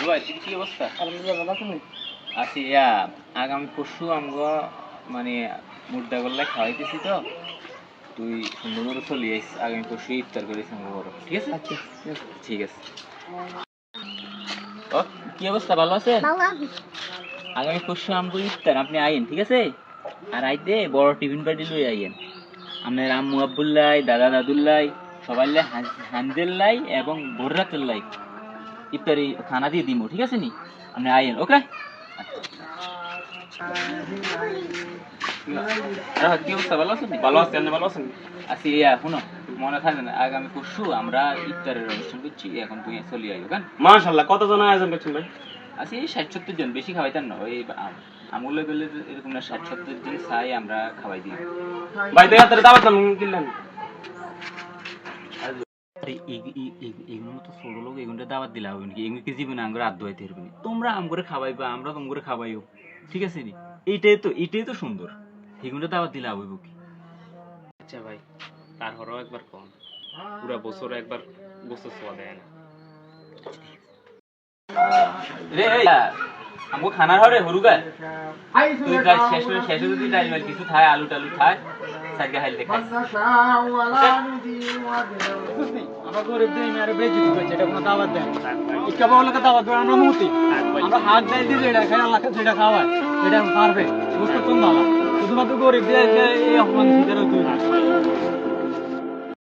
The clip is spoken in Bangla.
ভাই কি অবস্থা? আলহামদুলিল্লাহ ভালো আছেন? আছি আগামী পরশু আমগো মানে মুদ্রা করলে খাওয়াইতেছি তো তুই সুন্দর করে চলে আইস আগামী পরশু ইফতার করিস আমগো বড় ঠিক আছে? আচ্ছা ঠিক আছে। ও কি অবস্থা ভালো আছে? ভালো আছি। আগামী পরশু আমগো ইফতার আপনি আইন ঠিক আছে? আর আইতে বড় টিফিন পার্টি লই আইয়েন। আপনার আম্মু আব্বুল্লাই দাদা দাদুল্লাই সবাই হানজেল্লাই এবং ভোররাতেল্লাই ইফতারি খানা দিয়ে দিব ঠিক আছে নি? আপনি আইয়েন ওকে? কি অবস্থা ভালো আছেন? ভালো আছি, আপনি ভালো আছেন? আছি শুনো মনে থাকে না আগামী পরশু আমরা ইফতারের অনুষ্ঠান করছি এখন তুই চলে আইও কেন? মাশাআল্লাহ কতজন আয়োজন করছেন ভাই? আছি ৬০-৭০ জন বেশি খাওয়াইতেন না ওই আমুলে গেলে এরকম না ৬০-৭০ জন চাই আমরা খাওয়াই দিই ভাই তো হাতে দাওয়াত কিনলেন এগুলো তো ছোট লোক এগুলো দাওয়াত দিলা হবে নাকি? এগুলো কি জীবনে আঙ্গুর আদ্য হইতে পারবে না। তোমরা আমগরে খাওয়াইবা আমরা তোমরা খাওয়াইও ঠিক আছে নি? এইটাই তো সুন্দর। এগুলো দাওয়াত দিলা হইব কি? আচ্ছা ভাই তারপরেও একবার কম পুরা বছর একবার গোসল সোয়া দেয় না রে আমগো খানার হরে হরুগা তুই গাছ শেষে যদি ডাইল মাল কিছু খায় আলু টালু খায় সাইকে হাইলতে খায় আমরা গরিব দিই মেরে বেজিত করছে এটা কোনো দাওয়াত দেন ইকা বাউলাকে দাওয়াত দেন আমরা মুতি আমরা হাত দেই দিয়ে যেটা খায় আল্লাহকে যেটা খাওয়ায় এটা পারবে বুঝতে তুমি ভালো শুধুমাত্র গরিব দিয়ে এই অপমান শিকার হতে